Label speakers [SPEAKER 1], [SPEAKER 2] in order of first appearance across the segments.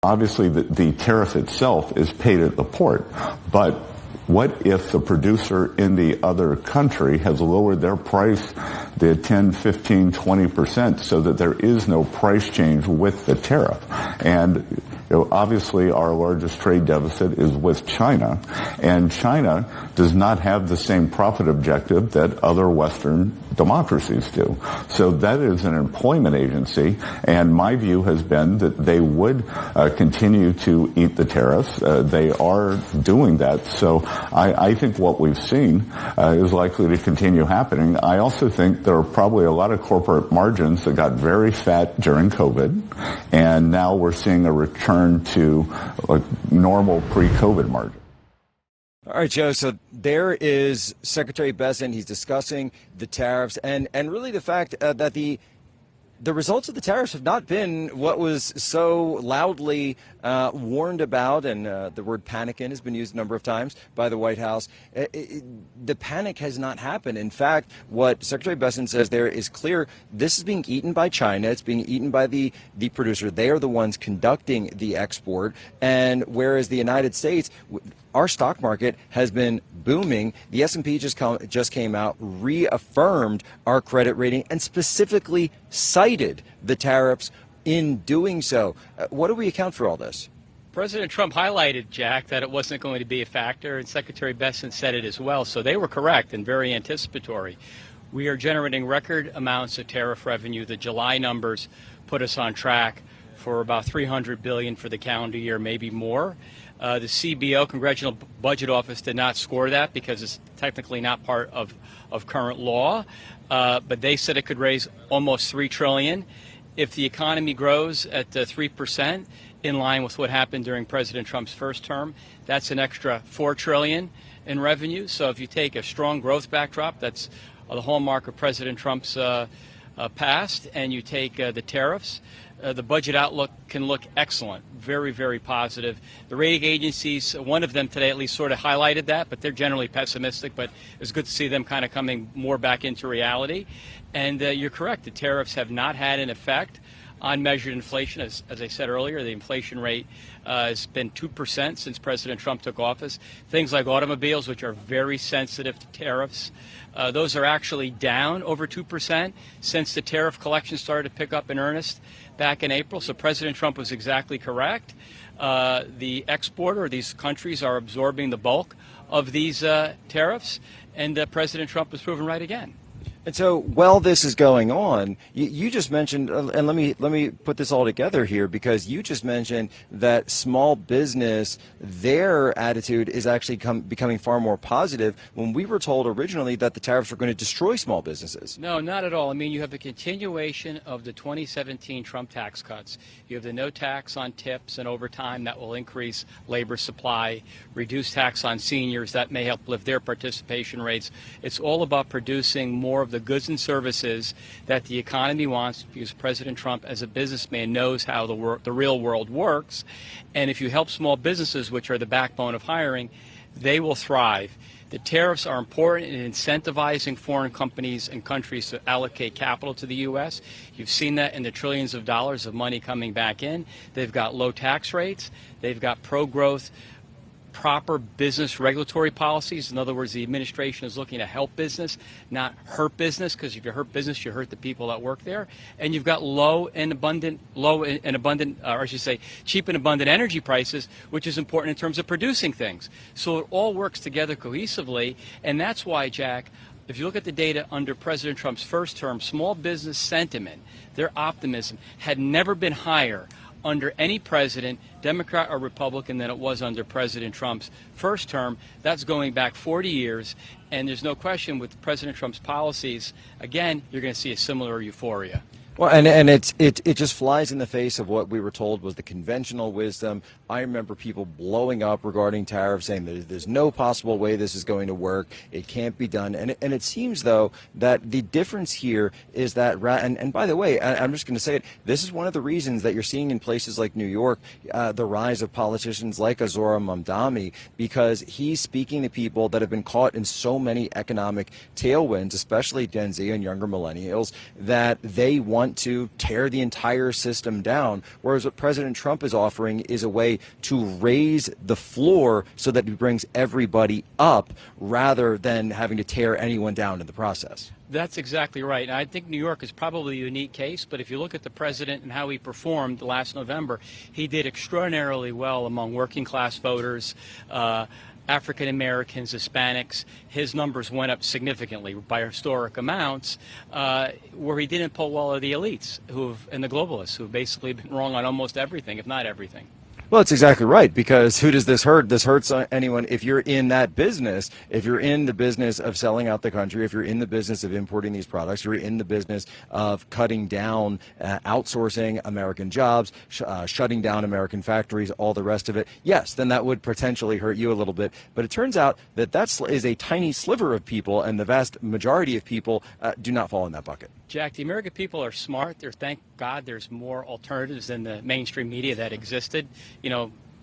[SPEAKER 1] Obviously, the tariff itself is paid at the port, but what if the producer in the other country has lowered their price the 10, 15, 20% so that there is no price change with the tariff? And obviously, our largest trade deficit is with China, and China does not have the same profit objective that other Western democracies do. So that is an employment agency, and my view has been that they would continue to eat the tariffs. They are doing that. So I think what we've seen is likely to continue happening. I also think there are probably a lot of corporate margins that got very fat during COVID, and now we're seeing a return to like normal pre-COVID margin.
[SPEAKER 2] All right, Joe, so there is Secretary Bessent. He's discussing the tariffs and really the fact that the results of the tariffs have not been what was so loudly warned about, and the word panicking has been used a number of times by the White House. The panic has not happened. In fact, what Secretary Bessent says there is clear. This is being eaten by China. It's being eaten by the producer. They are the ones conducting the export. And whereas the United States, our stock market has been booming. The S&P just came out, reaffirmed our credit rating, and specifically cited the tariffs in doing so. What do we account for all this?
[SPEAKER 3] President Trump highlighted, Jack, that it wasn't going to be a factor, and Secretary Bessent said it as well. So they were correct and very anticipatory. We are generating record amounts of tariff revenue. The July numbers put us on track for about $300 billion for the calendar year, maybe more. The CBO, Congressional Budget Office, did not score that because it's technically not part of current law. But they said it could raise almost $3 trillion. If the economy grows at 3%, in line with what happened during President Trump's first term, that's an extra $4 trillion in revenue. So if you take a strong growth backdrop, that's the hallmark of President Trump's past, and you take the tariffs, the budget outlook can look excellent, very, very positive. The rating agencies, one of them today at least sort of highlighted that, but they're generally pessimistic, but it's good to see them kind of coming more back into reality. And you're correct, the tariffs have not had an effect on measured inflation. As I said earlier, the inflation rate has been 2% since President Trump took office. Things like automobiles, which are very sensitive to tariffs, those are actually down over 2% since the tariff collection started to pick up in earnest back in April. So President Trump was exactly correct. The exporter, these countries, are absorbing the bulk of these tariffs, and President Trump was proven right again.
[SPEAKER 2] And so while this is going on, you just mentioned, and let me put this all together here, because you just mentioned that small business, their attitude is actually becoming far more positive when we were told originally that the tariffs were going to destroy small businesses.
[SPEAKER 3] No, not at all. I mean, you have the continuation of the 2017 Trump tax cuts. You have the no tax on tips and overtime that will increase labor supply, reduce tax on seniors that may help lift their participation rates. It's all about producing more of the goods and services that the economy wants, because President Trump, as a businessman, knows how the real world works. And if you help small businesses, which are the backbone of hiring, they will thrive. The tariffs are important in incentivizing foreign companies and countries to allocate capital to the U.S. You've seen that in the trillions of dollars of money coming back in. They've got low tax rates. They've got pro-growth, proper business regulatory policies. In other words, the administration is looking to help business, not hurt business, because if you hurt business, you hurt the people that work there. And you've got cheap and abundant energy prices, which is important in terms of producing things. So it all works together cohesively, and that's why, Jack, if you look at the data under President Trump's first term, small business sentiment, their optimism had never been higher under any president, Democrat or Republican, than it was under President Trump's first term. That's going back 40 years, and there's no question with President Trump's policies, again, you're going to see a similar euphoria.
[SPEAKER 2] Well, and it just flies in the face of what we were told was the conventional wisdom. I remember people blowing up regarding tariffs, saying that there's no possible way this is going to work. It can't be done. And it seems, though, that the difference here is that, and by the way, I'm just going to say it, this is one of the reasons that you're seeing in places like New York the rise of politicians like Azora Mamdani, because he's speaking to people that have been caught in so many economic tailwinds, especially Gen Z and younger millennials, that they want want to tear the entire system down, whereas what President Trump is offering is a way to raise the floor so that it brings everybody up rather than having to tear anyone down in the process.
[SPEAKER 3] That's exactly right. And I think New York is probably a unique case, but if you look at the president and how he performed last November, he did extraordinarily well among working class voters, African Americans, Hispanics. His numbers went up significantly by historic amounts, where he didn't pull well of the elites and the globalists who've basically been wrong on almost everything, if not everything.
[SPEAKER 2] Well, it's exactly right, because who does this hurt? This hurts anyone. If you're in that business, if you're in the business of selling out the country, if you're in the business of importing these products, you're in the business of cutting down, outsourcing American jobs, shutting down American factories, all the rest of it, yes, then that would potentially hurt you a little bit. But it turns out that is a tiny sliver of people, and the vast majority of people do not fall in that bucket.
[SPEAKER 3] Jack, the American people are smart. Thank God there's more alternatives than the mainstream media that existed,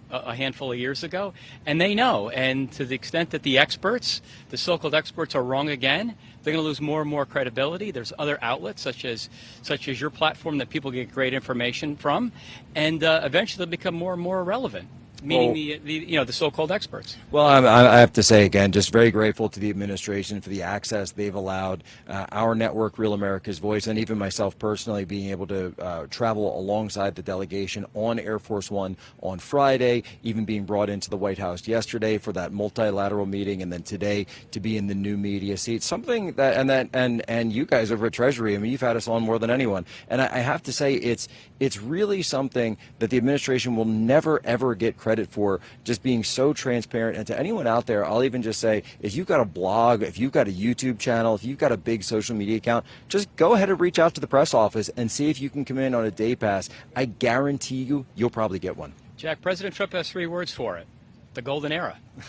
[SPEAKER 3] a handful of years ago. And they know. And to the extent that the experts, the so-called experts, are wrong again, they're going to lose more and more credibility. There's other outlets such as your platform that people get great information from, and eventually they'll become more and more irrelevant. Meaning the so-called experts.
[SPEAKER 2] Well, I have to say again, just very grateful to the administration for the access they've allowed our network, Real America's Voice, and even myself personally being able to travel alongside the delegation on Air Force One on Friday, even being brought into the White House yesterday for that multilateral meeting, and then today to be in the new media seat. Something and you guys over at Treasury, I mean, you've had us on more than anyone, and I have to say it's really something that the administration will never ever get credit for, just being so transparent. And to anyone out there, I'll even just say, if you've got a blog, if you've got a YouTube channel, if you've got a big social media account, just go ahead and reach out to the press office and see if you can come in on a day pass. I guarantee you'll probably get one.
[SPEAKER 3] Jack, President Trump has 3 words for it: the golden era.